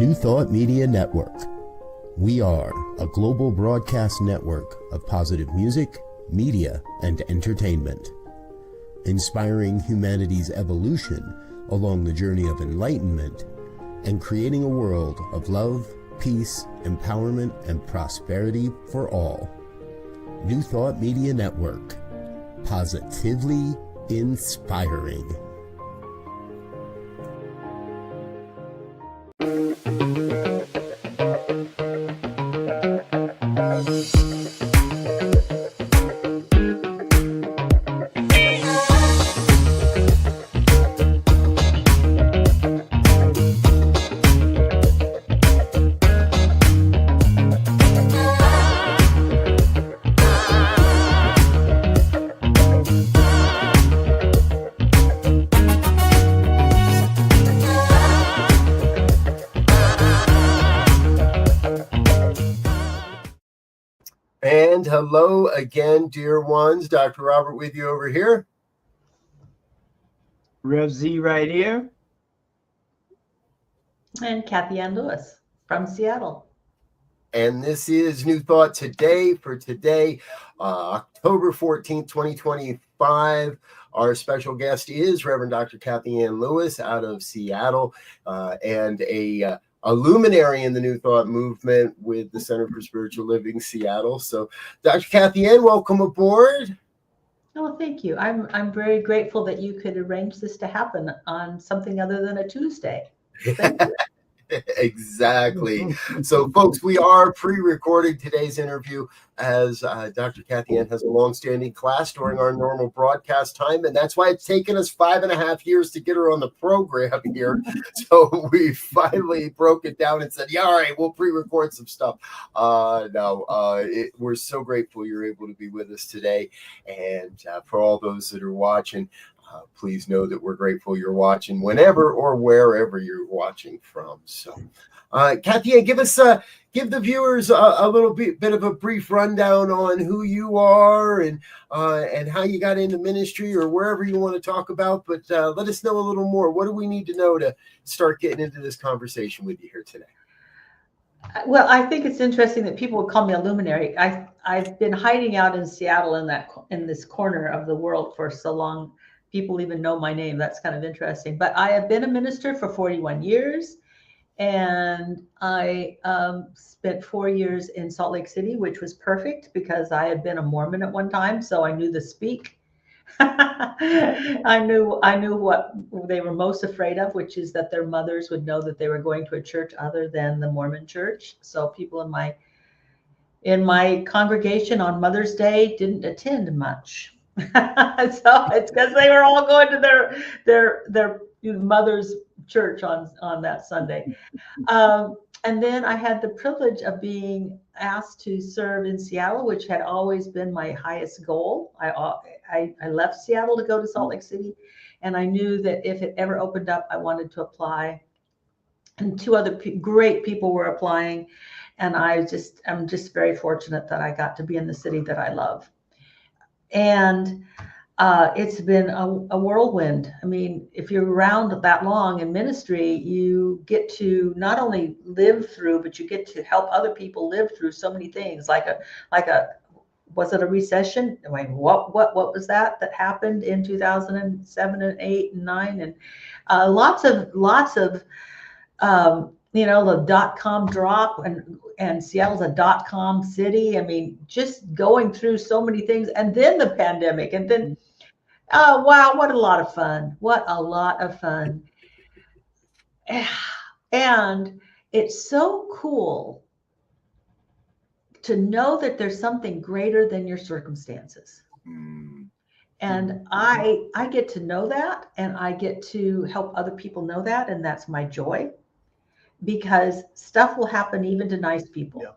New Thought Media Network. We are a global broadcast network of positive music, media, and entertainment, inspiring humanity's evolution along the journey of enlightenment and creating a world of love, peace, empowerment, and prosperity for all. New Thought Media Network. Positively inspiring. And hello again, dear ones. Dr. Robert with you over here. Rev Z right here. And Kathianne Lewis from Seattle. And this is New Thought Today for today, October 14th, 2025. Our special guest is Reverend Dr. Kathianne Lewis out of Seattle, and a luminary in the New Thought movement with the Center for Spiritual Living Seattle. So, Dr. Kathianne, welcome aboard. Oh, thank you. I'm very grateful that you could arrange this to happen on something other than a Tuesday. Thank you. Exactly. So, folks, we are pre-recording today's interview as Dr. Kathianne has a long-standing class during our normal broadcast time, and that's why it's taken us 5.5 years to get her on the program here. So we finally broke it down and said, yeah, all right, we'll pre-record some stuff. We're so grateful you're able to be with us today. And for all those that are watching, please know that we're grateful you're watching whenever or wherever you're watching from. So, Kathianne, give the viewers a little bit of a brief rundown on who you are and how you got into ministry or wherever you want to talk about. But let us know a little more. What do we need to know to start getting into this conversation with you here today? Well, I think it's interesting that people would call me a luminary. I've been hiding out in Seattle in this corner of the world for so long. People even know my name. That's kind of interesting. But I have been a minister for 41 years. And I spent 4 years in Salt Lake City, which was perfect because I had been a Mormon at one time. So I knew the speak. I knew what they were most afraid of, which is that their mothers would know that they were going to a church other than the Mormon church. So people in my congregation on Mother's Day didn't attend much. So it's because they were all going to their mother's church on that Sunday. And then I had the privilege of being asked to serve in Seattle, which had always been my highest goal. I left Seattle to go to Salt Lake City, and I knew that if it ever opened up, I wanted to apply. And two other great people were applying, and I'm just very fortunate that I got to be in the city that I love. And it's been a whirlwind. I mean, if you're around that long in ministry, you get to not only live through, but you get to help other people live through so many things. Was it a recession? I mean, what was that happened in 2007 and 8 and 9, and lots of the .com drop, and Seattle's a .com city. I mean, just going through so many things, and then the pandemic, and then, oh, wow, what a lot of fun. What a lot of fun. And it's so cool to know that there's something greater than your circumstances. And I get to know that, and I get to help other people know that, and that's my joy. Because stuff will happen even to nice people. Yeah.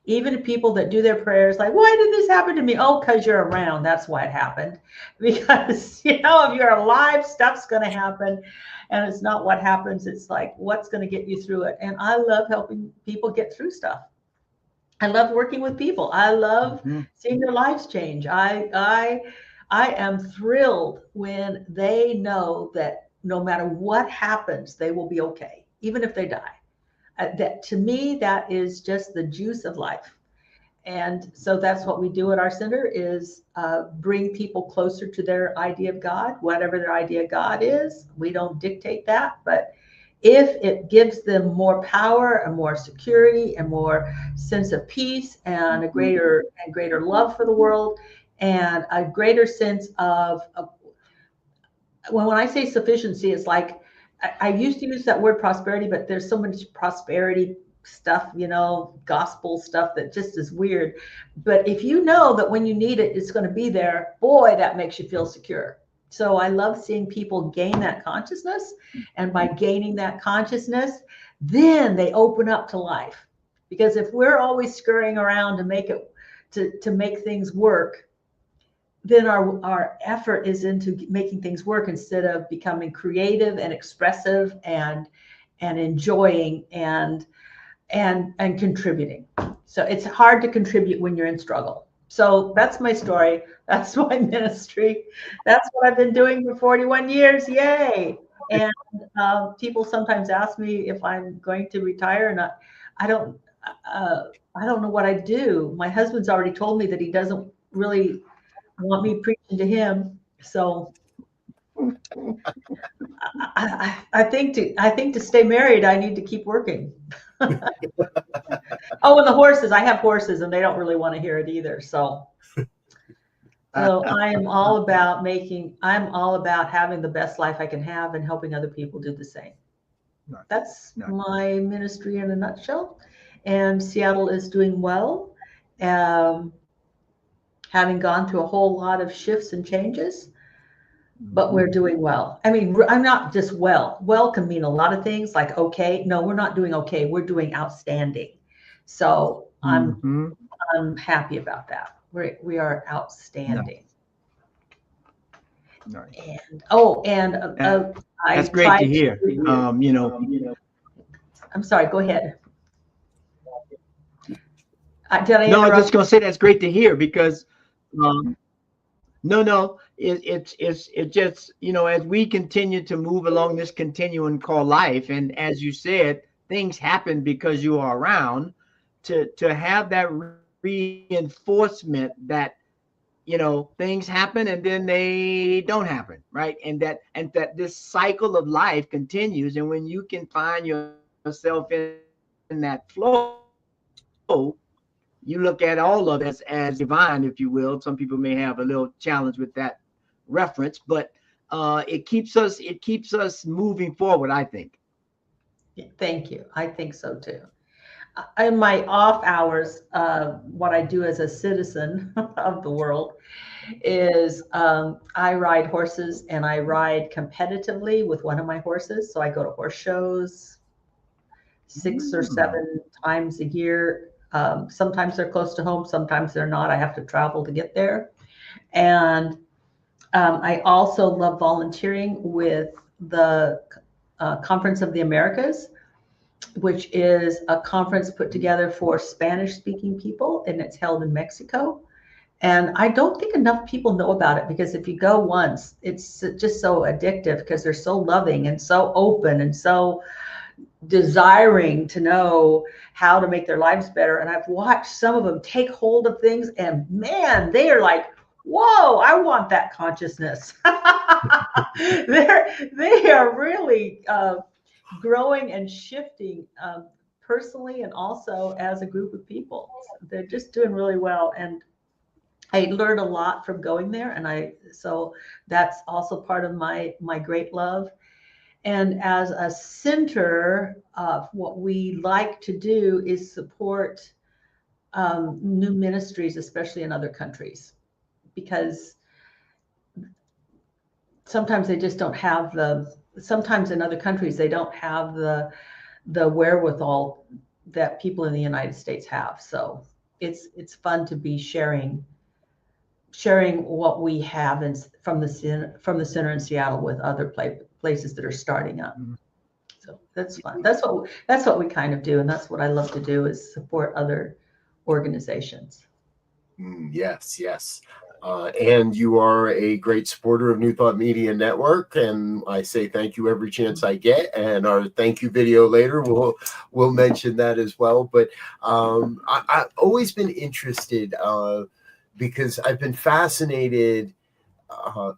Even to people that do their prayers like, why did this happen to me? Oh, because you're around. That's why it happened. Because, if you're alive, stuff's going to happen. And it's not what happens. It's like, what's going to get you through it? And I love helping people get through stuff. I love working with people. I love seeing their lives change. I am thrilled when they know that no matter what happens, they will be okay, even if they die. that to me, that is just the juice of life. And so that's what we do at our center is bring people closer to their idea of God, whatever their idea of God is. We don't dictate that, but if it gives them more power and more security and more sense of peace and a greater love for the world and a greater sense of when I say sufficiency, it's like I used to use that word prosperity, but there's so much prosperity stuff, gospel stuff that just is weird. But if you know that when you need it, it's going to be there, boy, that makes you feel secure. So I love seeing people gain that consciousness. And by gaining that consciousness, then they open up to life. Because if we're always scurrying around to make it to make things work, then our effort is into making things work instead of becoming creative and expressive and enjoying and contributing. So it's hard to contribute when you're in struggle. So that's my story. That's my ministry. That's what I've been doing for 41 years. Yay. And people sometimes ask me if I'm going to retire or not. I don't know what I do. My husband's already told me that he doesn't really want me preaching to him. So I think to stay married, I need to keep working. Oh, and the horses. I have horses and they don't really want to hear it either. So I'm all about having the best life I can have and helping other people do the same. That's my ministry in a nutshell. And Seattle is doing well. Having gone through a whole lot of shifts and changes, but we're doing well. I mean, I'm not just well. Well can mean a lot of things like okay. No, we're not doing okay. We're doing outstanding. So I'm happy about that. We are outstanding. Nice. And that's great to hear. I'm sorry. Go ahead. Did I interrupt? No, I'm just going to say that's great to hear because it's just, as we continue to move along this continuum called life, and as you said, things happen because you are around, to have that reinforcement that, things happen and then they don't happen, right? And that this cycle of life continues. And when you can find yourself in that flow, you look at all of it as divine, if you will. Some people may have a little challenge with that reference, but it keeps us moving forward, I think. Thank you. I think so too. In my off hours, what I do as a citizen of the world is I ride horses, and I ride competitively with one of my horses. So I go to horse shows 6 or 7 times a year. Sometimes they're close to home, sometimes they're not. I have to travel to get there. And I also love volunteering with the Conference of the Americas, which is a conference put together for Spanish-speaking people, and it's held in Mexico. And I don't think enough people know about it, because if you go once, it's just so addictive because they're so loving and so open and so desiring to know how to make their lives better. And I've watched some of them take hold of things, and man, they are like, whoa, I want that consciousness. They are really growing and shifting personally and also as a group of people. They're just doing really well. And I learned a lot from going there. And so that's also part of my great love. And as a center, what we like to do is support new ministries, especially in other countries, because sometimes they just don't have sometimes in other countries, they don't have the wherewithal that people in the United States have. So it's fun to be sharing what we have from the center in Seattle with other places that are starting up. So that's fun. That's what we kind of do, and that's what I love to do, is support other organizations. Yes. And you are a great supporter of New Thought Media Network, and I say thank you every chance I get. And our thank you video later, we'll mention that as well. But I've always been interested because I've been fascinated.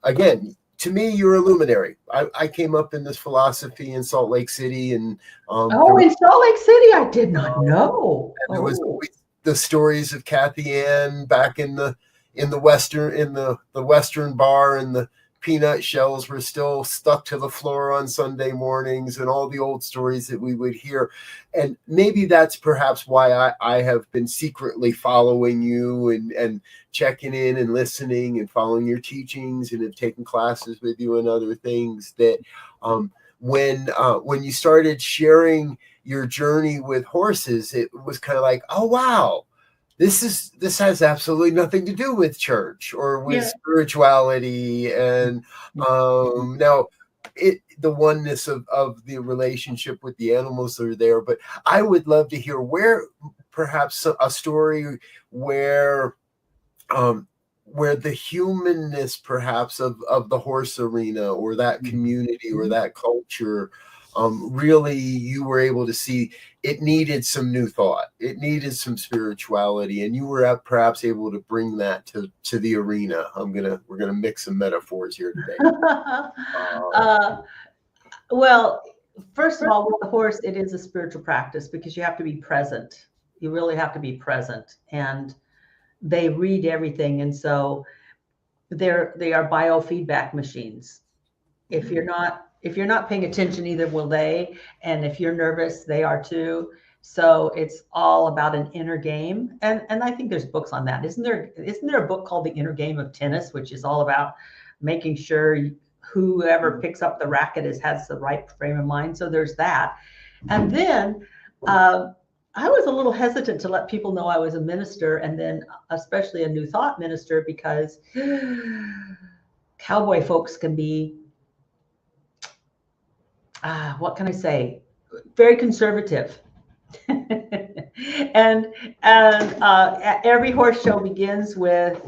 Again, to me, you're a luminary. I came up in this philosophy in Salt Lake City, and in Salt Lake City, I did not know. And there was always the stories of Kathianne back in the Western bar, and the peanut shells were still stuck to the floor on Sunday mornings, and all the old stories that we would hear. And maybe that's perhaps why I have been secretly following you and checking in and listening and following your teachings, and have taken classes with you and other things. That when you started sharing your journey with horses, it was kind of like, oh wow, this has absolutely nothing to do with church or with spirituality. And now the oneness of the relationship with the animals are there. But I would love to hear where perhaps a story where the humanness perhaps of the horse arena, or that community, or that culture, really you were able to see it needed some new thought, it needed some spirituality, and you were perhaps able to bring that to the arena. We're gonna mix some metaphors here today. Well, first of all, with the horse, it is a spiritual practice because you have to be present. You really have to be present, and they read everything, and so they are biofeedback machines. If you're not paying attention, neither will they. And if you're nervous, they are too. So it's all about an inner game. And I think there's books on that. Isn't there a book called The Inner Game of Tennis, which is all about making sure whoever picks up the racket has the right frame of mind. So there's that. And then I was a little hesitant to let people know I was a minister, and then especially a New Thought minister, because cowboy folks can be, what can I say, very conservative. and every horse show begins with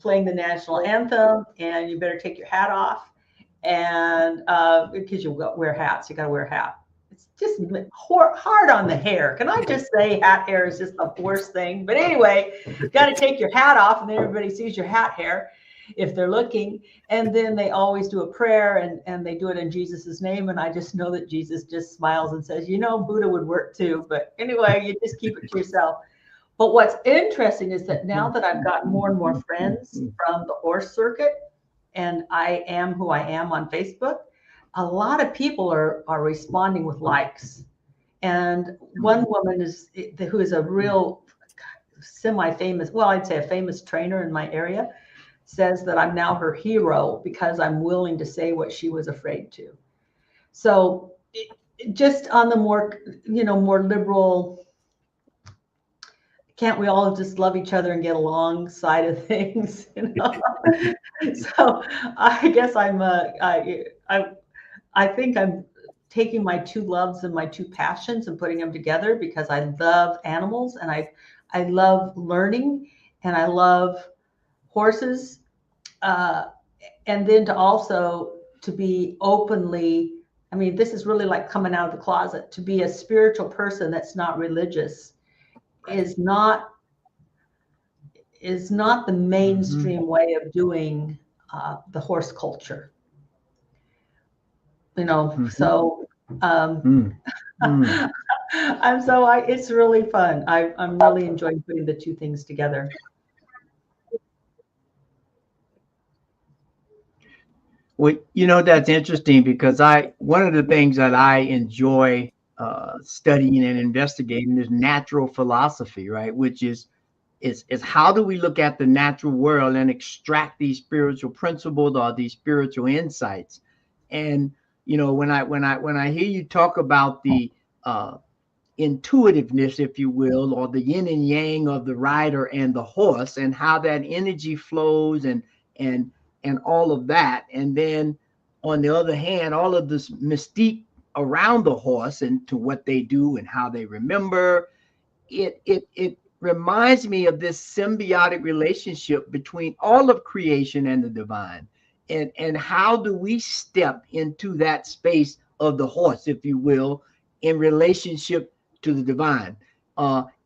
playing the national anthem, and you better take your hat off, and because you wear hats, you got to wear a hat. It's just hard on the hair. Can I just say hat hair is just the worst thing? But anyway, you got to take your hat off, and then everybody sees your hat hair if they're looking. And then they always do a prayer, and they do it in Jesus's name. And I just know that Jesus just smiles and says, Buddha would work too. But anyway, you just keep it to yourself. But what's interesting is that now that I've got more and more friends from the horse circuit, and I am who I am on Facebook, a lot of people are responding with likes. And one woman who is a real semi-famous, well, I'd say a famous trainer in my area, says that I'm now her hero because I'm willing to say what she was afraid to. So just on the more liberal, can't we all just love each other and get along side of things? So I guess I think I'm taking my two loves and my two passions and putting them together, because I love animals, and I love learning, and I love horses. And then to be openly, I mean, this is really like coming out of the closet. To be a spiritual person that's not religious is not the mainstream way of doing the horse culture. So it's really fun. I'm really enjoying putting the two things together. Well, that's interesting, because one of the things that I enjoy studying and investigating is natural philosophy, right? Which is how do we look at the natural world and extract these spiritual principles or these spiritual insights? And when I hear you talk about the intuitiveness, if you will, or the yin and yang of the rider and the horse, and how that energy flows and all of that, and then on the other hand, all of this mystique around the horse and to what they do and how they remember it reminds me of this symbiotic relationship between all of creation and the divine. And how do we step into that space of the horse, if you will, in relationship to the divine?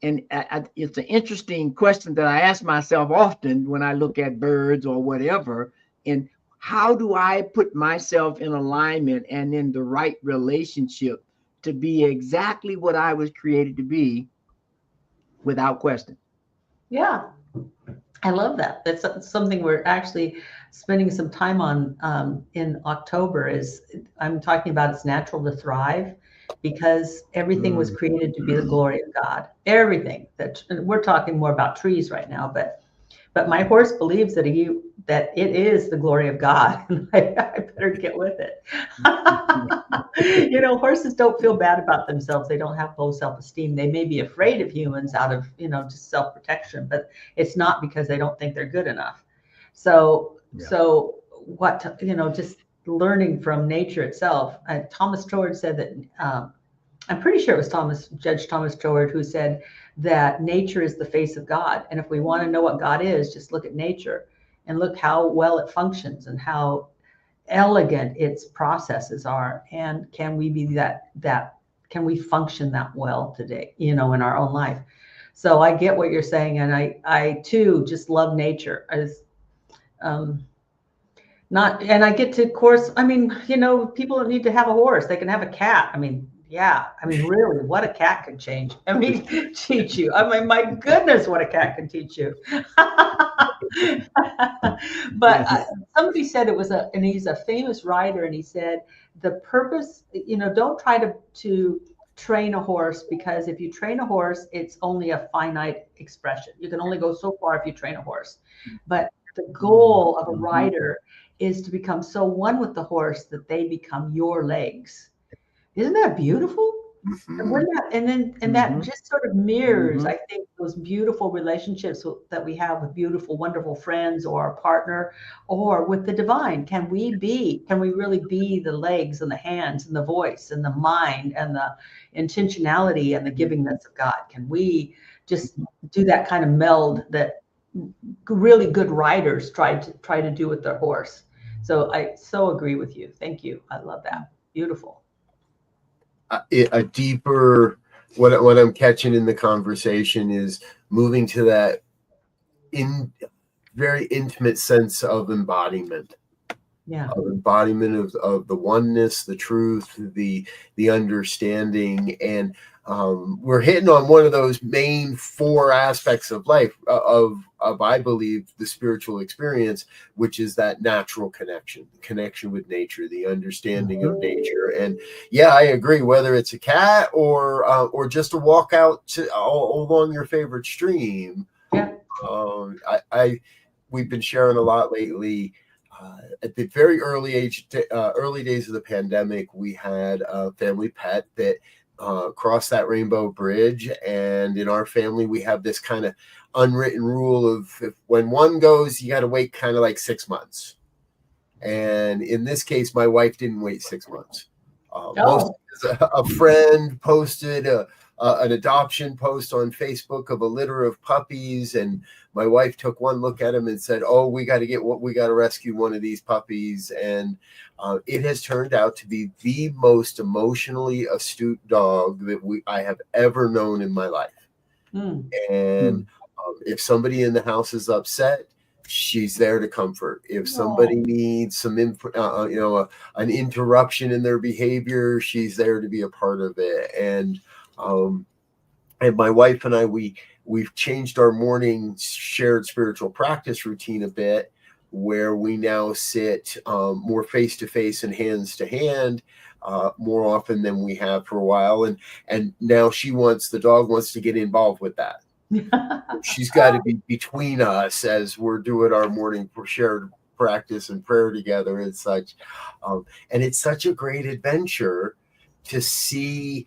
It's an interesting question that I ask myself often when I look at birds or whatever. And how do I put myself in alignment and in the right relationship to be exactly what I was created to be without question? Yeah, I love that. That's something we're actually spending some time on in October. Is I'm talking about it's natural to thrive, because everything was created to be the glory of God. Everything that, and we're talking more about trees right now, but my horse believes that it is the glory of God, and I better get with it. Horses don't feel bad about themselves. They don't have low self-esteem. They may be afraid of humans out of, just self-protection, but it's not because they don't think they're good enough. So just learning from nature itself. Thomas Troward said that, I'm pretty sure it was Judge Thomas Troward, who said that nature is the face of God. And if we want to know what God is, just look at nature and look how well it functions and how elegant its processes are. And can we be can we function that well today, in our own life? So I get what you're saying. And I too just love nature. And I get to, of course, people don't need to have a horse. They can have a cat. Really, what a cat can change. Teach you. My goodness, what a cat can teach you. But somebody said and he's a famous writer, and he said, the purpose, don't try to train a horse, because if you train a horse, it's only a finite expression. You can only go so far if you train a horse. But the goal of a rider is to become so one with the horse that they become your legs. Isn't that beautiful? And that just sort of mirrors, I think, those beautiful relationships that we have with beautiful, wonderful friends or our partner or with the divine. Can we really be the legs and the hands and the voice and the mind and the intentionality and the givingness of God? Can we just do that kind of meld that really good riders try to do with their horse? So I so agree with you. Thank you. I love that. Beautiful. A deeper, what I'm catching in the conversation is moving to that very intimate sense of embodiment. Yeah. Of embodiment of the oneness, the truth, the understanding. And we're hitting on one of those main 4 aspects of life, of I believe, the spiritual experience, which is that natural connection with nature, the understanding of nature. And yeah, I agree, whether it's a cat or just a walk out along your favorite stream. Yeah. We've been sharing a lot lately. At the very early days of the pandemic, we had a family pet that crossed that rainbow bridge. And in our family, we have this kind of unwritten rule of when one goes, you got to wait kind of like 6 months. And in this case, my wife didn't wait 6 months. A friend posted an adoption post on Facebook of a litter of puppies, and my wife took one look at him and said, "Oh, we got to rescue one of these puppies." And it has turned out to be the most emotionally astute dog that I have ever known in my life. And if somebody in the house is upset, she's there to comfort. If somebody needs some an interruption in their behavior, she's there to be a part of it. And my wife and I, we've changed our morning shared spiritual practice routine a bit, where we now sit more face to face and hands to hand more often than we have for a while. And now the dog wants to get involved with that. She's got to be between us as we're doing our morning shared practice and prayer together and such. And it's such a great adventure to see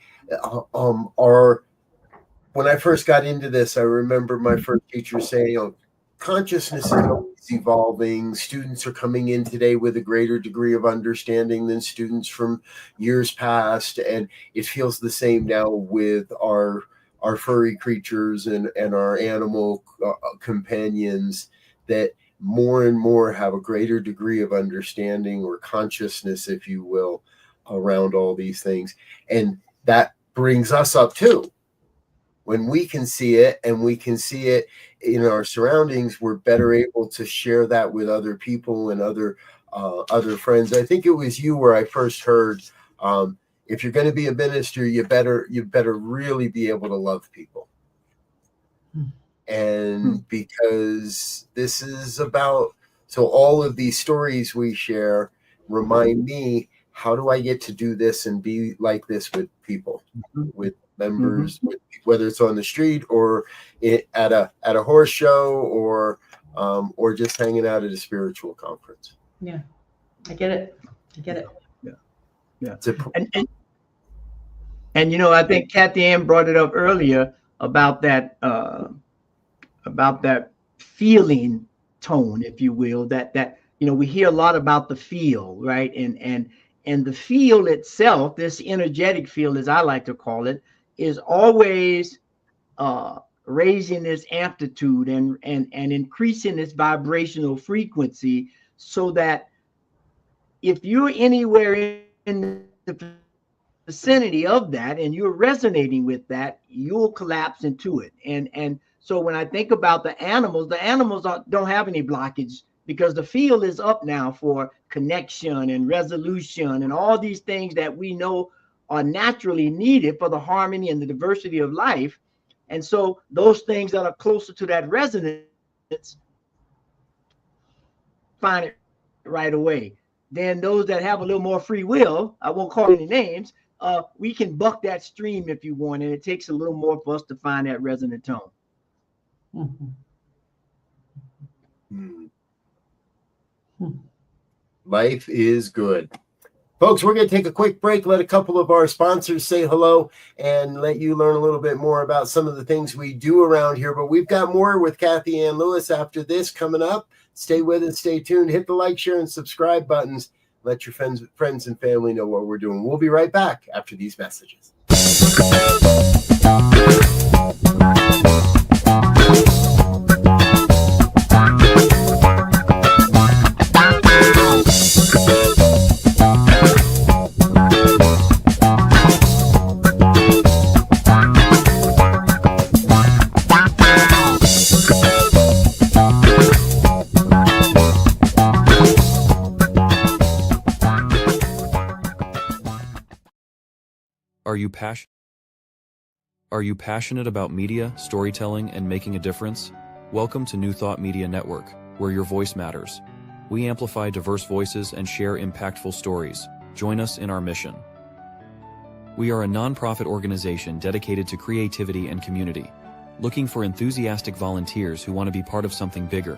when I first got into this, I remember my first teacher saying, consciousness is always evolving. Students are coming in today with a greater degree of understanding than students from years past. And it feels the same now with our our furry creatures and our animal companions, that more and more have a greater degree of understanding or consciousness, if you will, around all these things. And that brings us up too. When we can see it, and we can see it in our surroundings, we're better able to share that with other people and other friends. I think it was you where I first heard, if you're going to be a minister, you better really be able to love people. And because this is about, so all of these stories we share remind me, how do I get to do this and be like this with people, with members, with, whether it's on the street or at a horse show or just hanging out at a spiritual conference. Yeah, I get it. Yeah. And you know, I think Kathianne brought it up earlier about that feeling tone, if you will, that you know, we hear a lot about the feel, right? And the feel itself, this energetic field, as I like to call it, is always raising its amplitude and increasing its vibrational frequency, so that if you're anywhere in the vicinity of that and you're resonating with that, you'll collapse into it. And so when I think about the animals don't have any blockage, because the field is up now for connection and resolution and all these things that we know are naturally needed for the harmony and the diversity of life. And so those things that are closer to that resonance find it right away. Then those that have a little more free will, I won't call any names, we can buck that stream if you want, and it takes a little more for us to find that resonant tone. Life is good. Folks, we're going to take a quick break, let a couple of our sponsors say hello, and let you learn a little bit more about some of the things we do around here. But we've got more with Kathianne Lewis after this coming up. Stay with us, stay tuned, hit the like, share, and subscribe buttons. Let your friends and family know what we're doing. We'll be right back after these messages. Are you passionate about media, storytelling, and making a difference? Welcome to New Thought Media Network, where your voice matters. We amplify diverse voices and share impactful stories. Join us in our mission. We are a nonprofit organization dedicated to creativity and community, looking for enthusiastic volunteers who want to be part of something bigger,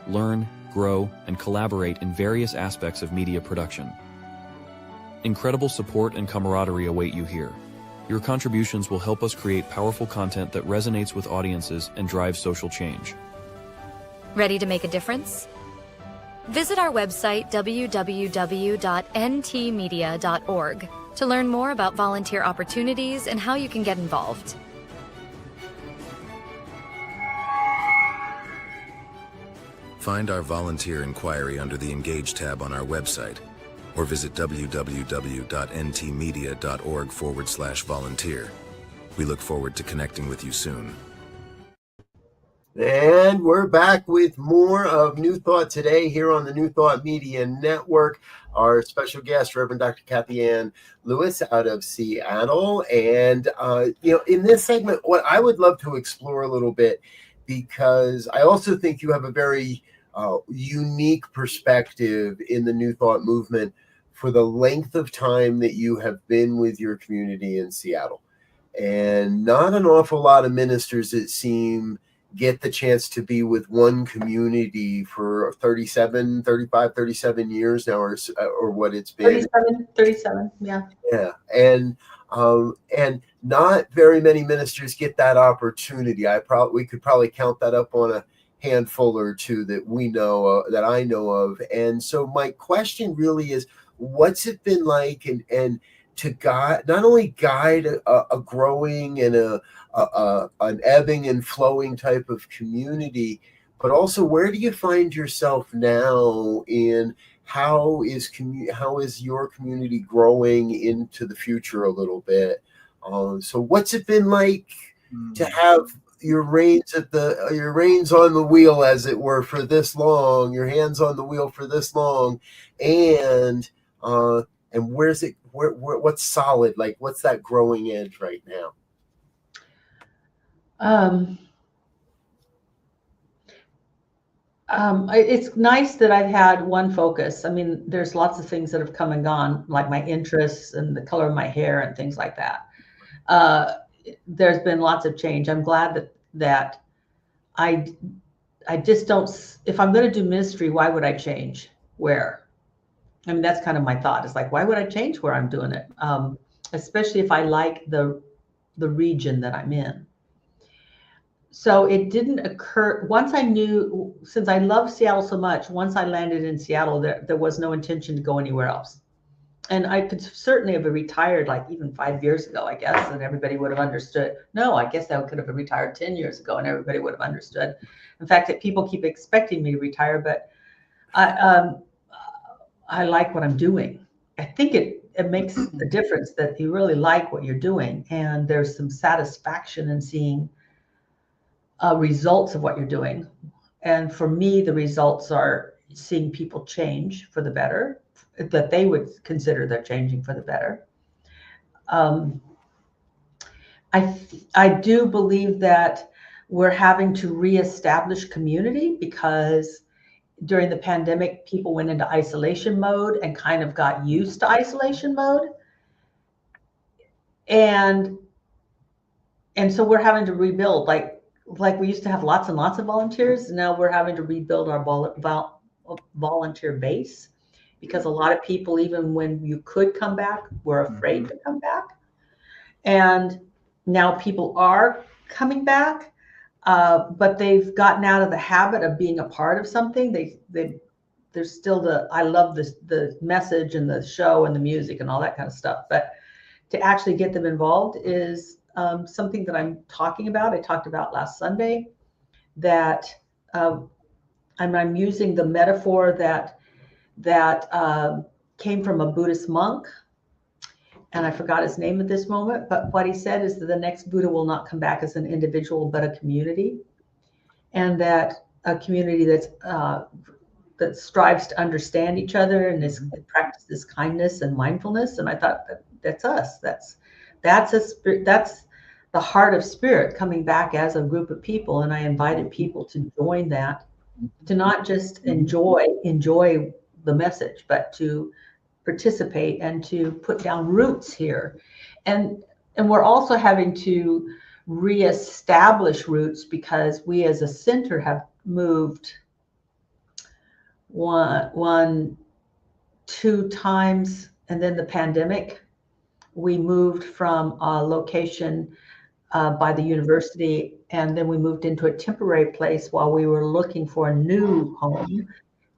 learn, grow, and collaborate in various aspects of media production. Incredible support and camaraderie await you here. Your contributions will help us create powerful content that resonates with audiences and drives social change. Ready to make a difference? Visit our website www.ntmedia.org to learn more about volunteer opportunities and how you can get involved. Find our volunteer inquiry under the Engage tab on our website, or visit www.ntmedia.org/volunteer. We look forward to connecting with you soon. And we're back with more of New Thought today here on the New Thought Media Network. Our special guest, Reverend Dr. Kathianne Lewis out of Seattle. And, in this segment, what I would love to explore a little bit, because I also think you have a very unique perspective in the New Thought movement for the length of time that you have been with your community in Seattle. And not an awful lot of ministers, it seems, get the chance to be with one community for 35, 37 years now, or what it's been. 37, yeah. Yeah, and not very many ministers get that opportunity. We could probably count that up on a handful or two that we know, that I know of. And so my question really is, what's it been like, and to guide, not only guide a growing and an ebbing and flowing type of community, but also where do you find yourself now in how is your community growing into the future a little bit? So what's it been like to have your reins on the wheel, as it were, for this long, your hands on the wheel for this long, and what's solid, like what's that growing edge right now? It's nice that I've had one focus. I mean, there's lots of things that have come and gone, like my interests and the color of my hair and things like that. There's been lots of change. I'm glad that I just don't, if I'm going to do ministry, why would I change where? I mean, that's kind of my thought. It's like, why would I change where I'm doing it? Especially if I like the region that I'm in. So it didn't occur once I knew, since I love Seattle so much, once I landed in Seattle, there was no intention to go anywhere else. And I could certainly have retired like even 5 years ago, I guess, and everybody would have understood. No, I guess I could have retired 10 years ago and everybody would have understood. In fact, that people keep expecting me to retire, but I like what I'm doing. I think it makes a difference that you really like what you're doing. And there's some satisfaction in seeing results of what you're doing. And for me, the results are seeing people change for the better, that they would consider they're changing for the better. I do believe that we're having to reestablish community because during the pandemic, people went into isolation mode and kind of got used to isolation mode. And so we're having to rebuild, like we used to have lots and lots of volunteers. Now we're having to rebuild our volunteer base because a lot of people, even when you could come back, were afraid to come back. And now people are coming back, but they've gotten out of the habit of being a part of something. There's still I love the message and the show and the music and all that kind of stuff. But to actually get them involved is something that I'm talking about. I talked about last Sunday that I'm using the metaphor that came from a Buddhist monk, and I forgot his name at this moment, but what he said is that the next Buddha will not come back as an individual, but a community, and that a community that strives to understand each other and practices kindness and mindfulness. And I thought that's us. That's the heart of spirit coming back as a group of people. And I invited people to join that, to not just enjoy the message, but to participate and to put down roots here. And we're also having to reestablish roots because we as a center have moved two times, and then the pandemic, we moved from a location by the university, and then we moved into a temporary place while we were looking for a new home.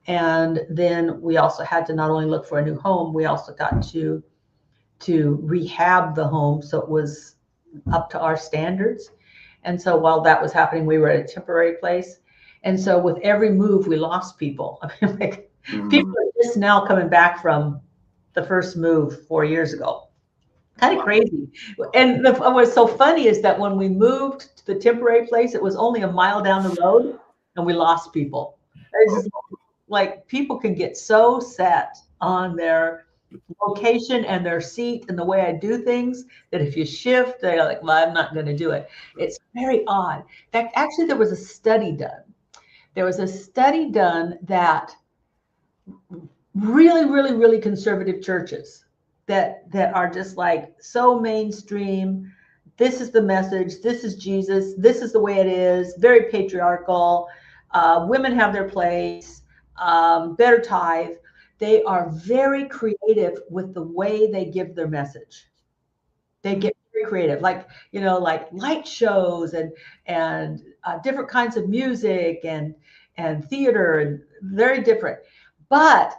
And then we also had to not only look for a new home, we also got to rehab the home so it was up to our standards. And so while that was happening, we were at a temporary place. And so with every move, we lost people. I mean, like, people are just now coming back from the first move 4 years ago. Kind of crazy. And what's so funny is that when we moved to the temporary place, it was only a mile down the road and we lost people. It's just like people can get so set on their location and their seat and the way I do things that if you shift, they're like, well, I'm not going to do it. It's very odd. In fact, actually, there was a study done. There was a study done that really, really, really conservative churches that are just like so mainstream. This is the message. This is Jesus. This is the way it is. Very patriarchal. Women have their place. Better tithe. They are very creative with the way they give their message. They get very creative, like light shows and different kinds of music and theater, and very different. But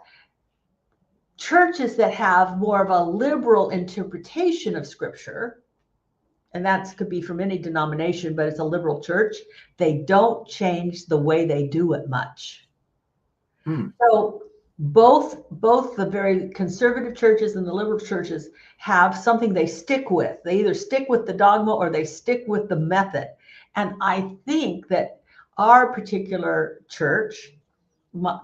churches that have more of a liberal interpretation of scripture, and that could be from any denomination, but it's a liberal church, they don't change the way they do it much. So both the very conservative churches and the liberal churches have something they stick with. They either stick with the dogma or they stick with the method. And I think that our particular church,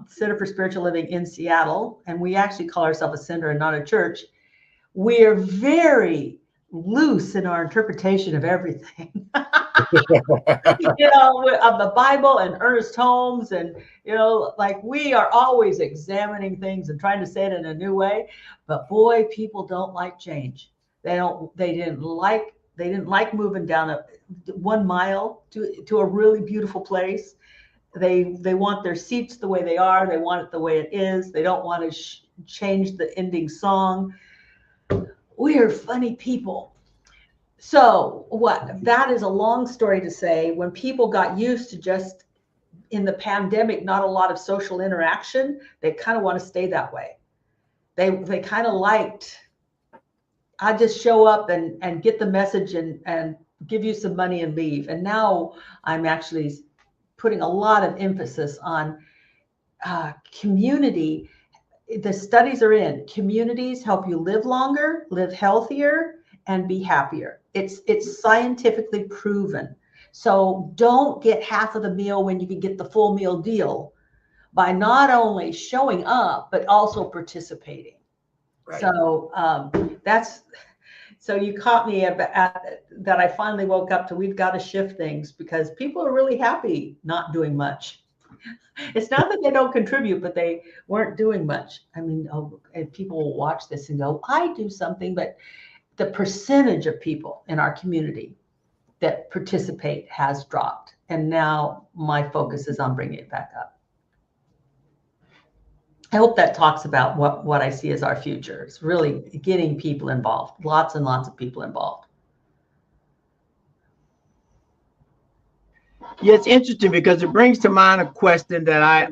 Center for Spiritual Living in Seattle, and we actually call ourselves a center and not a church, we are very loose in our interpretation of everything. You know, of the Bible and Ernest Holmes, and you know, like we are always examining things and trying to say it in a new way. But boy, people don't like change. They didn't like moving down 1 mile to a really beautiful place. They want their seats the way they are. They want it the way it is. They don't want to change the ending song. We are funny people. So that is a long story to say, when people got used to just in the pandemic, not a lot of social interaction, they kind of want to stay that way. They kind of liked, I just show up and get the message and give you some money and leave. And now I'm actually putting a lot of emphasis on community. The studies are in. Communities help you live longer, live healthier, and be happier. It's scientifically proven. So don't get half of the meal when you can get the full meal deal by not only showing up, but also participating. Right. So so you caught me at that. I finally woke up to, we've got to shift things because people are really happy not doing much. It's not that they don't contribute, but they weren't doing much. I mean, people will watch this and go, I do something, but the percentage of people in our community that participate has dropped. And now my focus is on bringing it back up. I hope that talks about what I see as our future. It's really getting people involved, lots and lots of people involved. Yeah, it's interesting because it brings to mind a question that I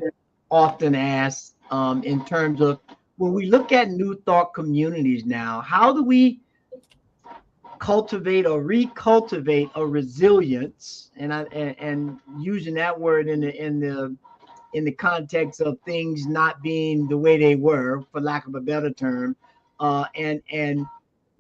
often ask in terms of when we look at New Thought communities now, how do we cultivate or recultivate a resilience, and using that word in the context of things not being the way they were, for lack of a better term, and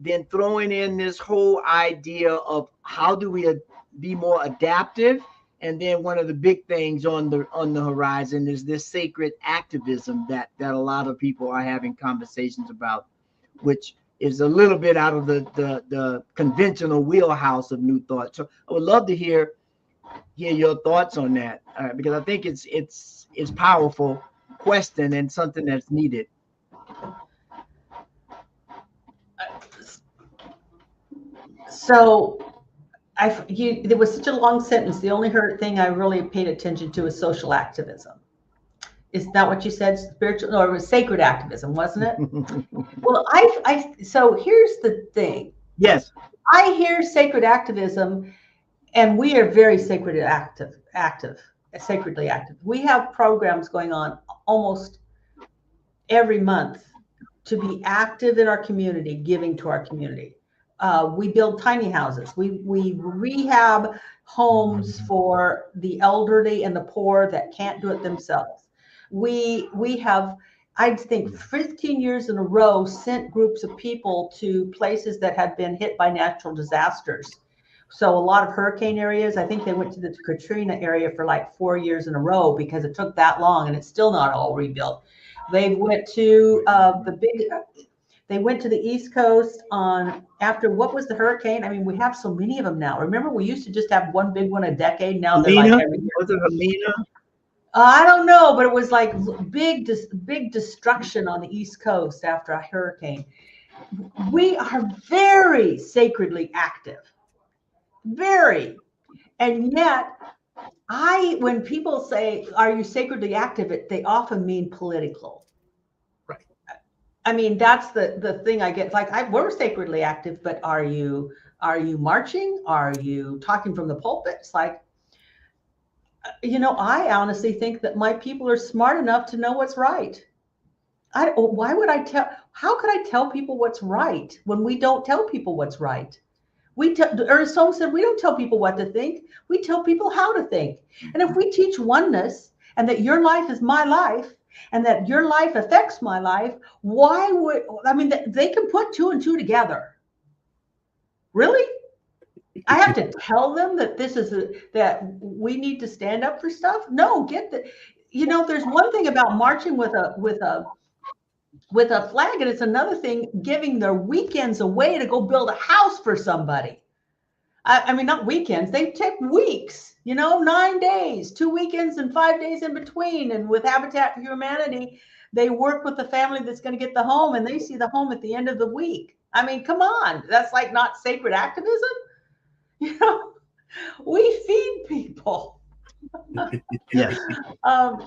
then throwing in this whole idea of how do we be more adaptive. And then one of the big things on the horizon is this sacred activism that a lot of people are having conversations about, which is a little bit out of the conventional wheelhouse of New Thought. So I would love to hear your thoughts on that, because I think it's powerful question and something that's needed. So there was such a long sentence. The only thing I really paid attention to is social activism. Is that what you said? Spiritual, or it was sacred activism, wasn't it? Well, so here's the thing. Yes. I hear sacred activism, and we are very sacredly active. We have programs going on almost every month to be active in our community, giving to our community. We build tiny houses. We rehab homes for the elderly and the poor that can't do it themselves. We have, I think, 15 years in a row, sent groups of people to places that had been hit by natural disasters. So a lot of hurricane areas, I think they went to the Katrina area for like 4 years in a row because it took that long and it's still not all rebuilt. They went to they went to the East Coast after, what was the hurricane? I mean, we have so many of them now. Remember, we used to just have one big one a decade. Now they're like every year. Was it Helena? I don't know, but it was like big destruction on the East Coast after a hurricane. We are very sacredly active, very. And yet, when people say, are you sacredly active, they often mean political. Right. I mean, that's the thing I get. Like, we're sacredly active, but are you marching? Are you talking from the pulpit? It's like, I honestly think that my people are smart enough to know what's right. Why would I tell? How could I tell people what's right when we don't tell people what's right? Or someone said, we don't tell people what to think. We tell people how to think. And if we teach oneness and that your life is my life and that your life affects my life, they can put two and two together. Really? I have to tell them that that we need to stand up for stuff? No, there's one thing about marching with a flag, and it's another thing giving their weekends away to go build a house for somebody. I mean, not weekends, they take weeks, 9 days, 2 weekends and 5 days in between. And with Habitat for Humanity, they work with the family that's going to get the home, and they see the home at the end of the week. I mean, come on, that's like not sacred activism. We feed people. Yes. And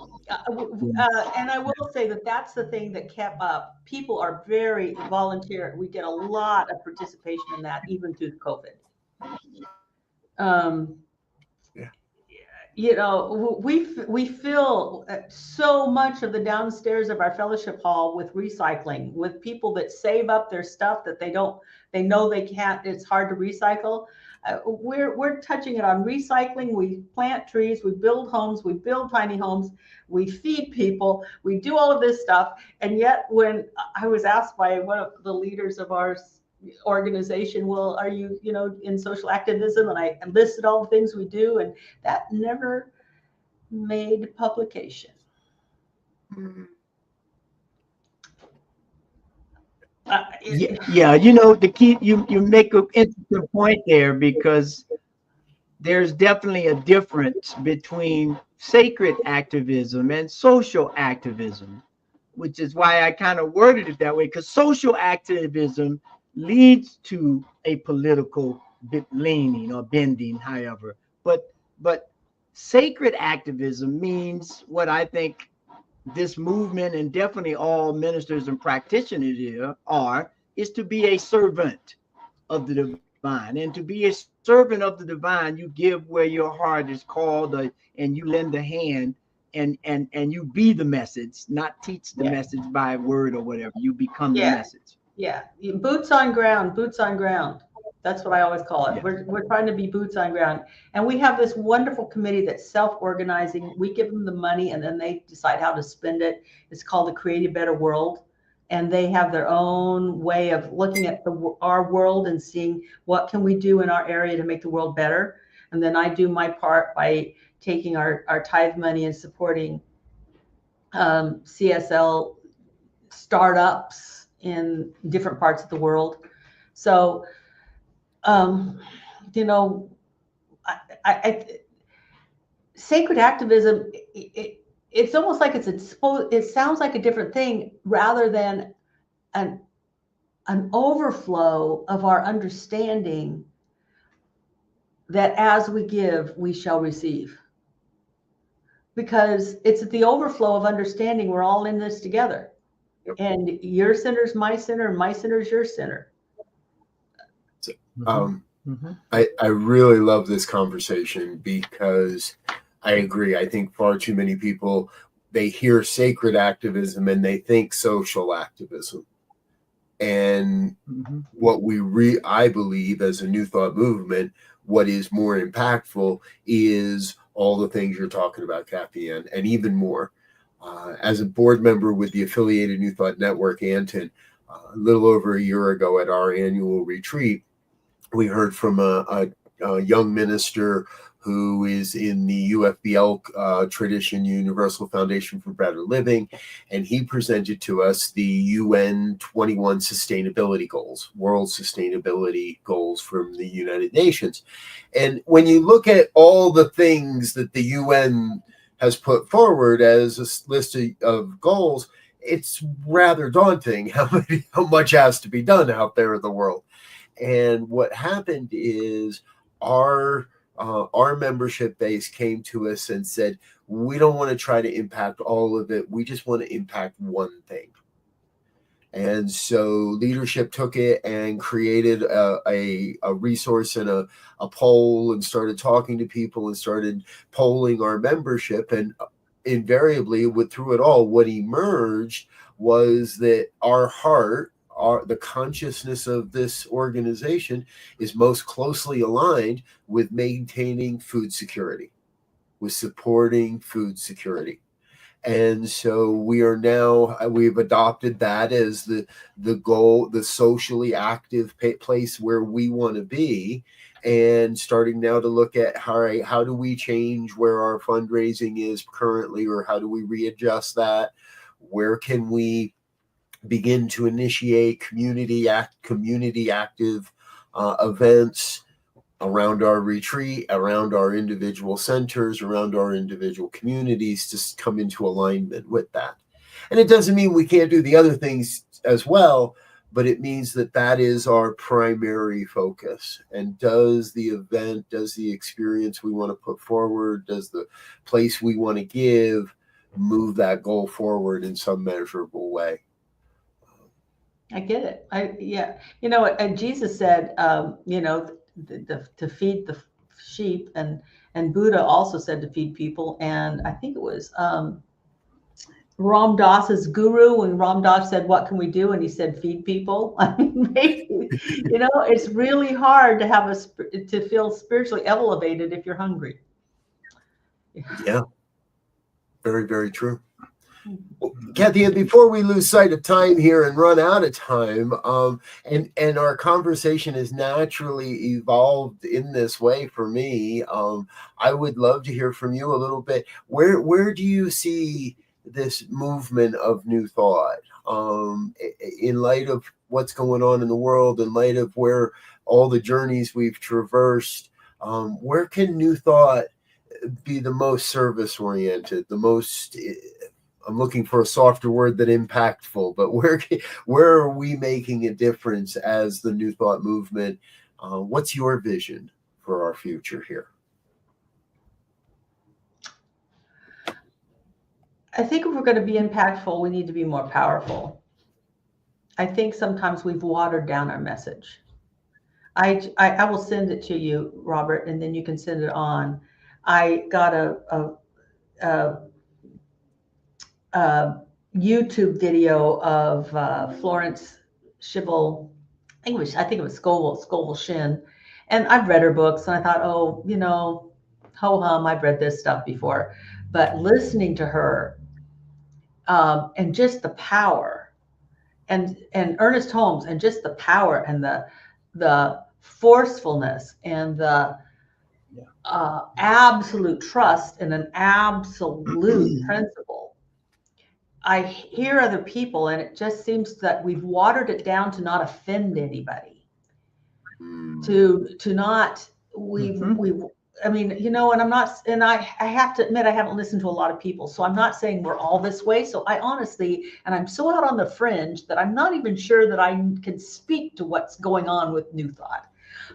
I will say that that's the thing that kept up. People are very volunteer. We get a lot of participation in that, even through COVID. We fill so much of the downstairs of our fellowship hall with recycling, with people that save up their stuff that they know they can't, it's hard to recycle. We're touching it on recycling. We plant trees, we build homes, we build tiny homes, we feed people, we do all of this stuff. And yet when I was asked by one of the leaders of our organization, well, are you, in social activism? And I listed all the things we do, and that never made publication. The key, you make an interesting point there, because there's definitely a difference between sacred activism and social activism, which is why I kind of worded it that way, because social activism leads to a political leaning or bending, however. But sacred activism means what I think this movement, and definitely all ministers and practitioners here is to be a servant of the divine. And to be a servant of the divine, you give where your heart is called, and you lend a hand, and you be the message, not teach the message by word or whatever. You become the message. Yeah, boots on ground. That's what I always call it. Yeah. We're trying to be boots on ground. And we have this wonderful committee that's self-organizing. We give them the money, and then they decide how to spend it. It's called the Create a Better World. And they have their own way of looking at our world and seeing what can we do in our area to make the world better. And then I do my part by taking our tithe money and supporting CSL startups in different parts of the world. So sacred activism, it's almost like it sounds like a different thing rather than an overflow of our understanding that as we give, we shall receive. Because it's at the overflow of understanding, we're all in this together. Yep. And your sinner's my sinner, and my sinner's your sinner. I really love this conversation, because I agree. I think far too many people, they hear sacred activism and they think social activism. And what I believe as a New Thought movement, what is more impactful is all the things you're talking about, Kathianne, and even more. As a board member with the affiliated New Thought Network, ANTN, a little over a year ago at our annual retreat, we heard from a young minister who is in the UFBL tradition, Universal Foundation for Better Living, and he presented to us the UN 21 sustainability goals, world sustainability goals from the United Nations. And when you look at all the things that the UN has put forward as a list of goals, it's rather daunting how much has to be done out there in the world. And what happened is our membership base came to us and said, we don't want to try to impact all of it. We just want to impact one thing. And so leadership took it and created a resource and a poll, and started talking to people and started polling our membership. And invariably, through it all, what emerged was that our heart, the consciousness of this organization is most closely aligned with maintaining food security, with supporting food security. And so we've adopted that as the goal, the socially active place where we want to be, and starting now to look at how do we change where our fundraising is currently, or how do we readjust that? Where can we begin to initiate community active events around our retreat, around our individual centers, around our individual communities, to come into alignment with that. And it doesn't mean we can't do the other things as well, but it means that is our primary focus. And does the event, does the experience we want to put forward, does the place we want to give move that goal forward in some measurable way? I get it. And Jesus said, to feed the sheep, and Buddha also said to feed people. And I think it was Ram Dass's guru, when Ram Dass said, "What can we do?" and he said, "Feed people." I mean, maybe, it's really hard to have to feel spiritually elevated if you're hungry. Yeah, very, very true. Kathianne, before we lose sight of time here and run out of time, and our conversation has naturally evolved in this way for me, I would love to hear from you a little bit. Where do you see this movement of New Thought, in light of what's going on in the world, in light of where all the journeys we've traversed? Where can New Thought be the most service oriented, the most, I'm looking for a softer word than impactful, but where are we making a difference as the New Thought movement? What's your vision for our future here? I think if we're going to be impactful, we need to be more powerful. I think sometimes we've watered down our message. I will send it to you, Robert, and then you can send it on. I got a YouTube video of Florence Scovel. I think it was Scovel Shin, and I've read her books, and I thought, ho hum, I've read this stuff before, but listening to her, and just the power, and Ernest Holmes, and just the power and the forcefulness and the absolute trust in an absolute principle. I hear other people, and it just seems that we've watered it down to not offend anybody, to not, I mean, and I'm not, and I have to admit, I haven't listened to a lot of people, so I'm not saying we're all this way. So I honestly, and I'm so out on the fringe that I'm not even sure that I can speak to what's going on with New Thought.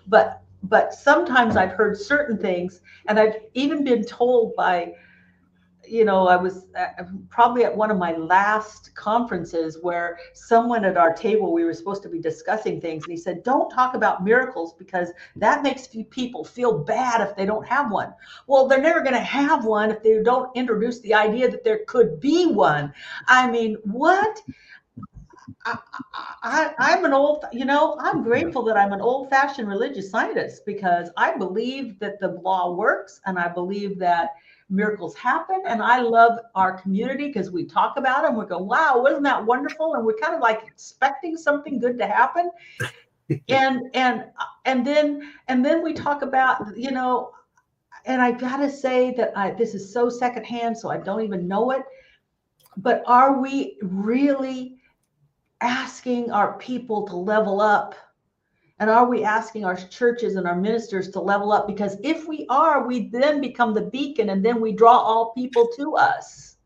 But sometimes I've heard certain things, and I've even been told by, I was probably at one of my last conferences where someone at our table, we were supposed to be discussing things, and he said, "Don't talk about miracles because that makes people feel bad if they don't have one." Well, they're never going to have one if they don't introduce the idea that there could be one. I mean, what? I'm an I'm grateful that I'm an old-fashioned religious scientist, because I believe that the law works, and I believe that miracles happen. And I love our community because we talk about them. We go, wow, wasn't that wonderful? And we're kind of like expecting something good to happen. and then we talk about, and I gotta say that this is so secondhand, so I don't even know it. But are we really asking our people to level up? And are we asking our churches and our ministers to level up? Because if we are, we then become the beacon, and then we draw all people to us.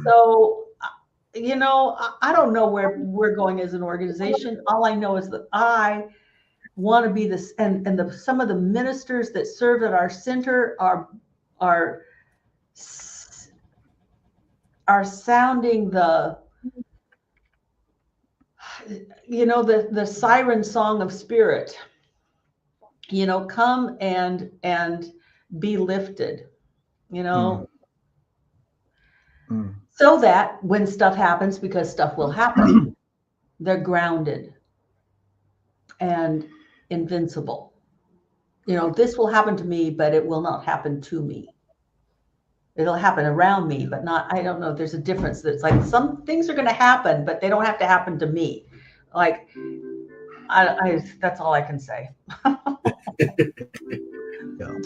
So, I don't know where we're going as an organization. All I know is that I want to be this, and some of the ministers that serve at our center are sounding the siren song of spirit, come and be lifted, so that when stuff happens, because stuff will happen, they're grounded and invincible. You know, this will happen to me, but it will not happen to me. It'll happen around me, but not, I don't know if there's a difference. That's like some things are going to happen, but they don't have to happen to me. Like, that's all I can say.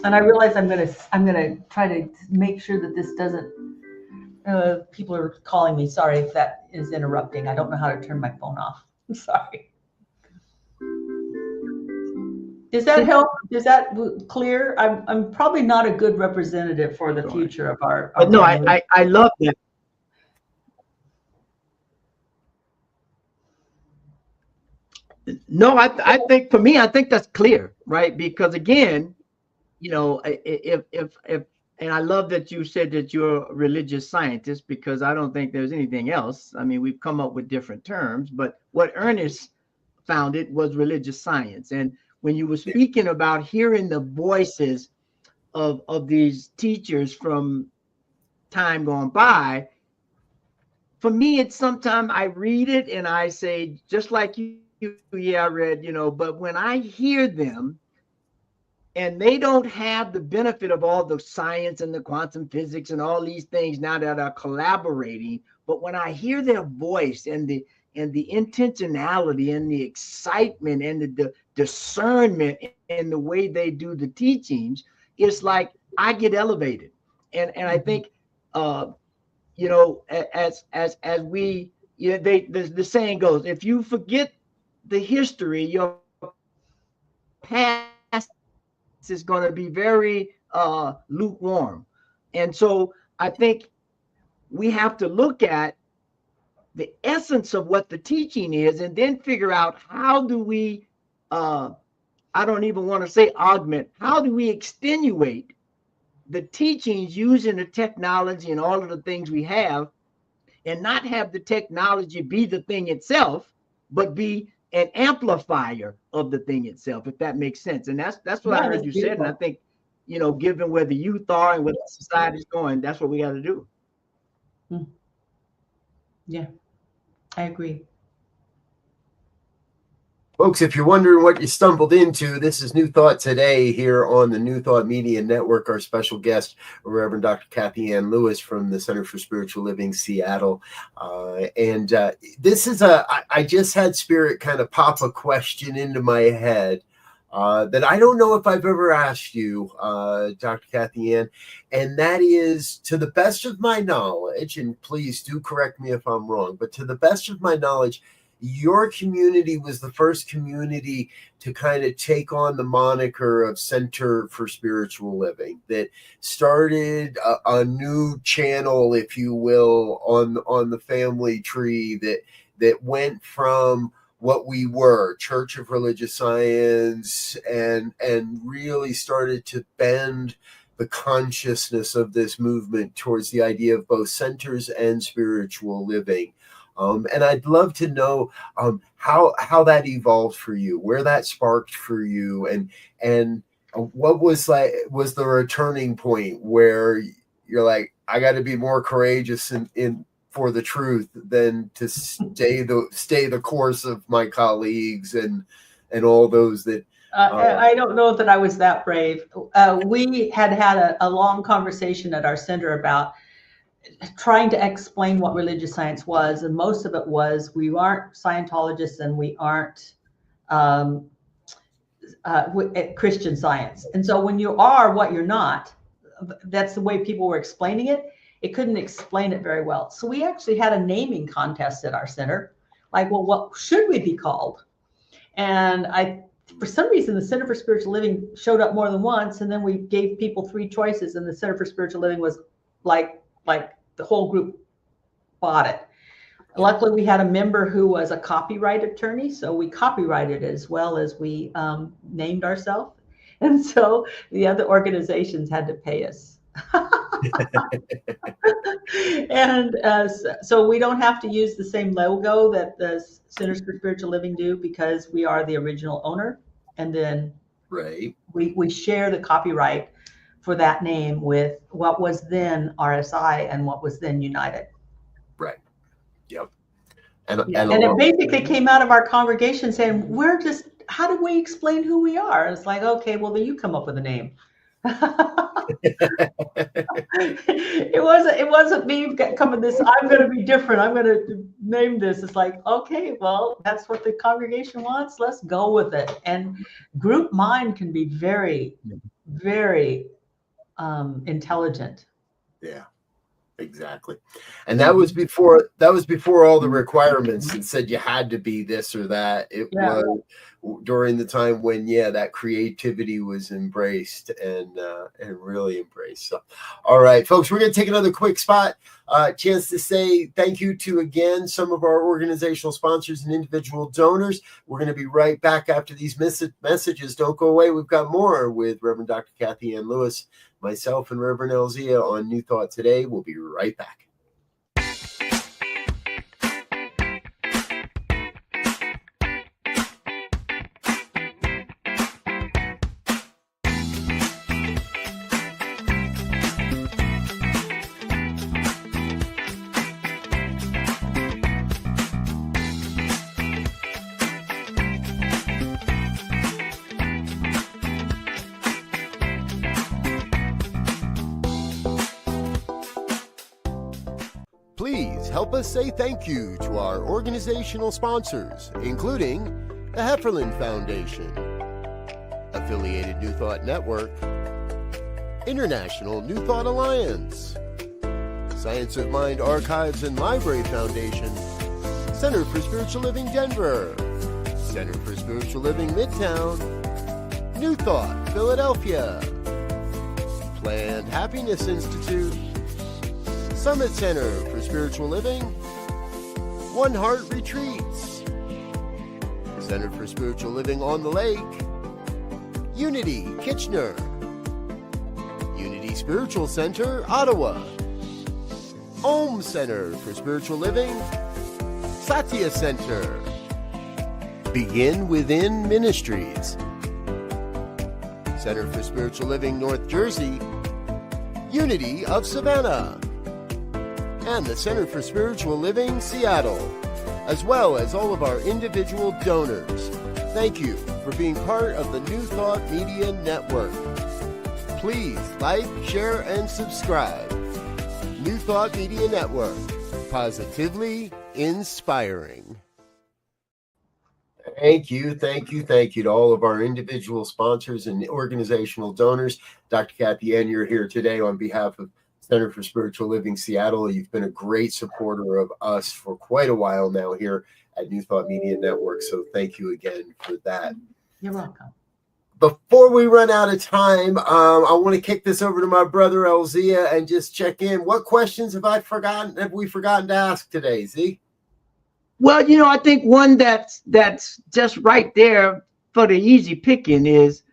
And I realize I'm gonna try to make sure that this doesn't, people are calling me. Sorry if that is interrupting. I don't know how to turn my phone off. I'm sorry. Does that help? Is that clear? I'm probably not a good representative for the future of our. But no, I love that. No, I think for me, I think that's clear, right? Because again, you know, if and I love that you said that you're a religious scientist, because I don't think there's anything else. I mean, we've come up with different terms, but what Ernest founded was religious science. And when you were speaking about hearing the voices of these teachers from time gone by, for me, it's sometimes I read it and I say, just like you, yeah, I read, you know, but when I hear them, and they don't have the benefit of all the science and the quantum physics and all these things now that are collaborating. But when I hear their voice and the intentionality and the excitement and the discernment in the way they do the teachings, it's like I get elevated. And I think, you know, as we, you know, the saying goes, if you forget the history, your past is going to be very lukewarm. And so I think we have to look at the essence of what the teaching is and then figure out how do we, I don't even want to say augment, how do we extenuate the teachings using the technology and all of the things we have, and not have the technology be the thing itself, but be an amplifier of the thing itself, if that makes sense. And that's what I heard you said. And I think, you know, given where the youth are and where the society is going, that's what we got to do. Yeah, I agree. Folks, if you're wondering what you stumbled into, this is New Thought Today here on the New Thought Media Network. Our special guest, Reverend Dr. Kathianne Lewis from the Center for Spiritual Living, Seattle. This is I just had Spirit kind of pop a question into my head that I don't know if I've ever asked you, Dr. Kathianne, and that is, to the best of my knowledge, and please do correct me if I'm wrong, but to the best of my knowledge, your community was the first community to kind of take on the moniker of Center for Spiritual Living, that started a new channel, if you will, on the family tree that went from what we were, Church of Religious Science, and really started to bend the consciousness of this movement towards the idea of both centers and spiritual living. And I'd love to know how that evolved for you, where that sparked for you, and what was the returning point where you're like, I got to be more courageous in for the truth than to stay the course of my colleagues and all those that. I don't know that I was that brave. We had a long conversation at our center about trying to explain what religious science was, and most of it was we aren't Scientologists and we aren't Christian Science. And so when you are what you're not, that's the way people were explaining it. It couldn't explain it very well. So we actually had a naming contest at our center, like, well, what should we be called? And for some reason, the Center for Spiritual Living showed up more than once, and then we gave people 3 choices, and the Center for Spiritual Living was like the whole group bought it. Luckily, we had a member who was a copyright attorney, so we copyrighted as well as we named ourselves. And so the other organizations had to pay us. And so we don't have to use the same logo that the Centers for Spiritual Living do, because we are the original owner. And then right, we share the copyright for that name with what was then RSI and what was then United. Right. Yep. And it basically came out of our congregation saying, how do we explain who we are? And it's like, okay, well, then you come up with a name. It wasn't me coming this, I'm going to be different, I'm going to name this. It's like, okay, well, that's what the congregation wants, let's go with it. And group mind can be very, very intelligent. Yeah, exactly. And that was before all the requirements that said you had to be this or that. It was during the time when that creativity was embraced and really embraced. So, all right, folks, we're going to take another quick spot, chance to say thank you to, again, some of our organizational sponsors and individual donors. We're going to be right back after these messages. Don't go away. We've got more with Reverend Dr. Kathianne Lewis, myself, and Reverend Elzia on New Thought Today. We'll be right back. Please help us say thank you to our organizational sponsors, including the Hefferland Foundation, Affiliated New Thought Network, International New Thought Alliance, Science of Mind Archives and Library Foundation, Center for Spiritual Living Denver, Center for Spiritual Living Midtown, New Thought Philadelphia, Planned Happiness Institute, Summit Center for Spiritual Living, One Heart Retreats, Center for Spiritual Living on the Lake, Unity Kitchener, Unity Spiritual Center, Ottawa, Om Center for Spiritual Living, Satya Center, Begin Within Ministries, Center for Spiritual Living North Jersey, Unity of Savannah, and the Center for Spiritual Living Seattle, as well as all of our individual donors. Thank you for being part of the New Thought Media Network. Please like, share, and subscribe. New Thought Media Network, positively inspiring. Thank you to all of our individual sponsors and organizational donors. Dr. Kathianne, you're here today on behalf of Center for Spiritual Living Seattle. You've been a great supporter of us for quite a while now here at New Thought Media Network. So thank you again for that. You're welcome. Before we run out of time, I want to kick this over to my brother Elzia and just check in. What questions have we forgotten to ask today, Z? Well, I think one that's just right there for the easy picking is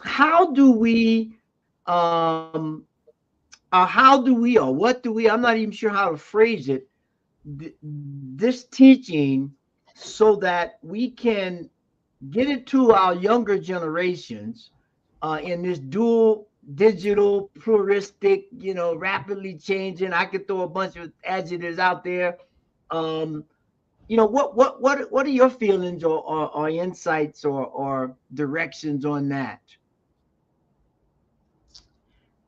how do we or what do we, I'm not even sure how to phrase it, this teaching so that we can get it to our younger generations in this dual digital pluralistic, rapidly changing, I could throw a bunch of adjectives out there. What are your feelings or insights or directions on that?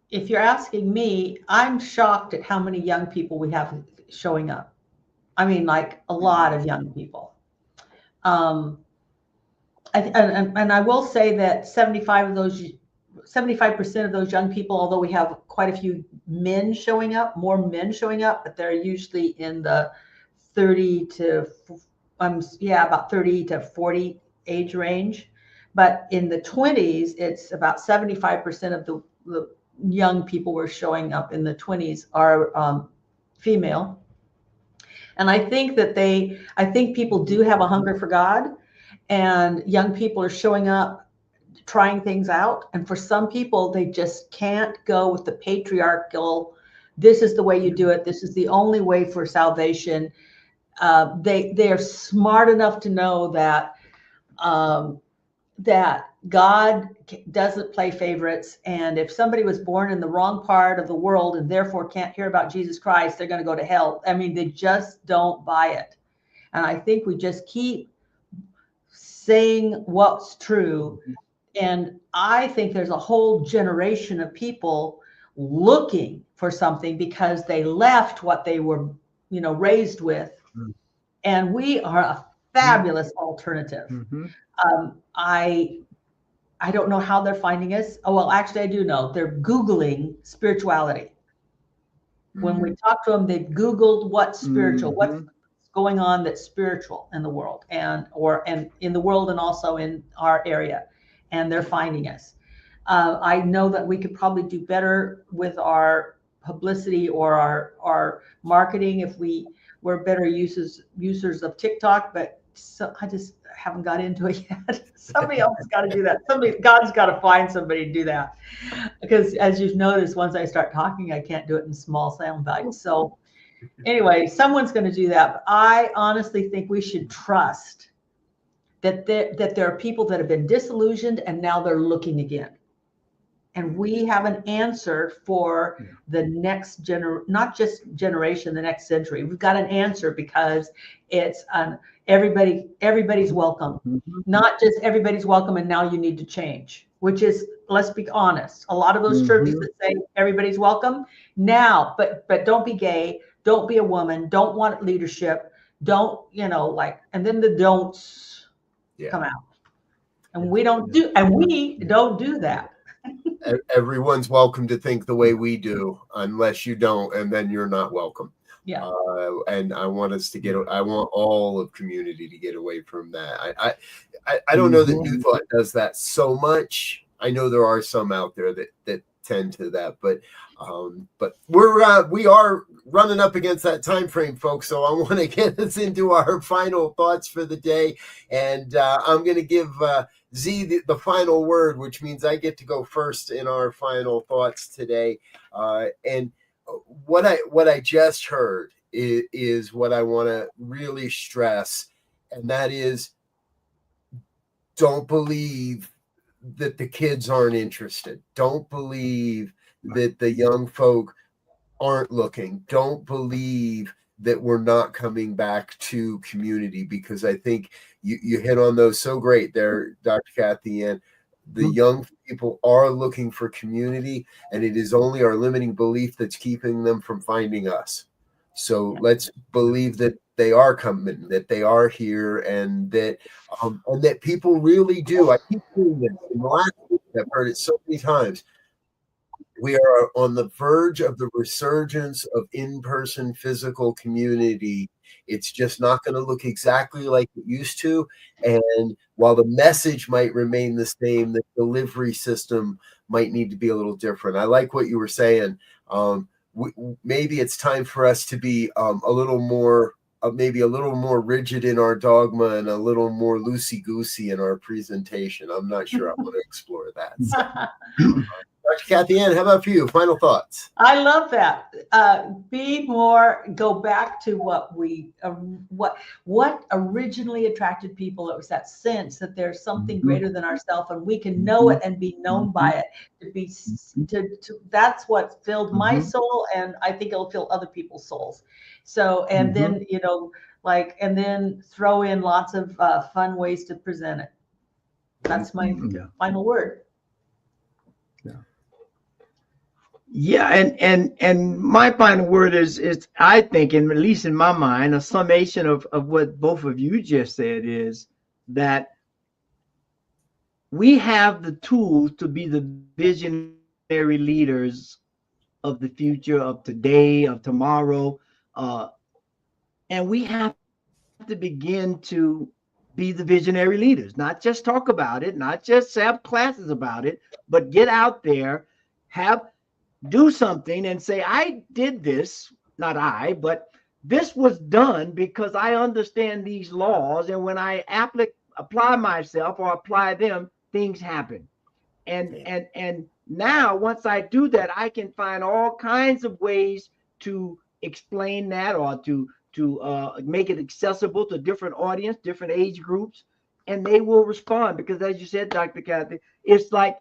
If you're asking me, I'm shocked at how many young people we have showing up. I mean, like a lot of young people. And I will say that 75% of those young people, although we have quite a few men showing up, more men showing up, but they're usually in the 30 to 40 age range. But in the 20s, it's about 75% of the young people were showing up in the 20s are female. And I think that people do have a hunger for God, and young people are showing up, trying things out. And for some people, they just can't go with the patriarchal, this is the way you do it, this is the only way for salvation. They're smart enough to know that that God doesn't play favorites. And if somebody was born in the wrong part of the world and therefore can't hear about Jesus Christ, they're going to go to hell. I mean, they just don't buy it. And I think we just keep saying what's true. And I think there's a whole generation of people looking for something because they left what they were, raised with. And we are a fabulous alternative. I don't know how they're finding us. Oh, well, actually, I do know. They're Googling spirituality. When we talk to them, they've Googled what's spiritual, what's going on that's spiritual in the world and in the world and also in our area. And they're finding us. I know that we could probably do better with our publicity or our marketing if we were better users of TikTok, but I just haven't got into it yet. Somebody else has got to do that. God's got to find somebody to do that. Because as you've noticed, once I start talking, I can't do it in small sound bites. So anyway, someone's going to do that. But I honestly think we should trust that there are people that have been disillusioned and now they're looking again. And we have an answer for the next not just generation, the next century. We've got an answer because it's everybody's welcome, not just everybody's welcome and now you need to change, which is, let's be honest, a lot of those churches that say everybody's welcome now, but don't be gay, don't be a woman, don't want leadership, don't, and then the don'ts come out. And we don't do that. Everyone's welcome to think the way we do, unless you don't, and then you're not welcome. Yeah. And I want all of community to get away from that. I don't know that New Thought does that so much. I know there are some out there that tend to that, but we are running up against that time frame, folks. So I want to get us into our final thoughts for the day, and I'm going to give Z the final word, which means I get to go first in our final thoughts today. And what I just heard is what I want to really stress, and that is, don't believe that the kids aren't interested. Don't believe that the young folk aren't looking. Don't believe that we're not coming back to community, because I think you hit on those so great there, Dr. Kathianne. The young people are looking for community, and it is only our limiting belief that's keeping them from finding us. So let's believe that they are coming, that they are here, and that people really do. I keep hearing this in the last week. I've heard it so many times. We are on the verge of the resurgence of in-person physical community. It's just not going to look exactly like it used to. And while the message might remain the same, the delivery system might need to be a little different. I like what you were saying. Maybe it's time for us to be maybe a little more rigid in our dogma and a little more loosey-goosey in our presentation. I'm not sure I want to explore that. So, Dr. Kathianne, how about for you? Final thoughts. I love that. Go back to what originally attracted people. It was that sense that there's something greater than ourselves, and we can know it and be known by it. That's what filled my soul, and I think it'll fill other people's souls. So, and then, and then throw in lots of fun ways to present it. That's my final word. Yeah, and my final word is I think, and at least in my mind, a summation of what both of you just said, is that we have the tools to be the visionary leaders of the future, of today, of tomorrow, and we have to begin to be the visionary leaders, not just talk about it, not just have classes about it, but get out there, do something and say, I did this, not I, but this was done because I understand these laws. And when I apply myself or apply them, things happen. And now once I do that, I can find all kinds of ways to explain that or to make it accessible to different audience, different age groups. and they will respond, because as you said, Dr. Kathy, it's like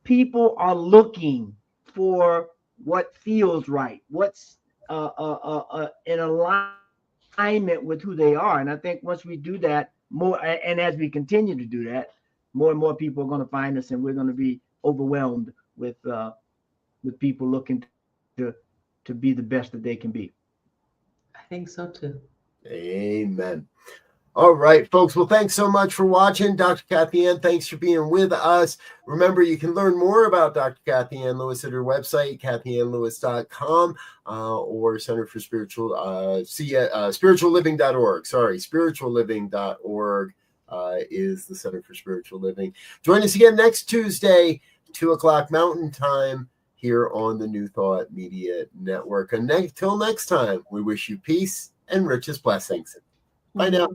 people are looking for what feels right, what's in alignment with who they are. And I think once we do that more, and as we continue to do that, more and more people are going to find us, and we're going to be overwhelmed with people looking to be the best that they can be. I think so too. Amen. All right, folks. Well, thanks so much for watching. Dr. Kathianne, thanks for being with us. Remember, you can learn more about Dr. Kathianne Lewis at her website, KathianneLewis.com, or Center for spiritualliving.org. Sorry, spiritualliving.org is the Center for Spiritual Living. Join us again next Tuesday, 2:00 Mountain Time, here on the New Thought Media Network. And until next time, we wish you peace and richest blessings. Bye now.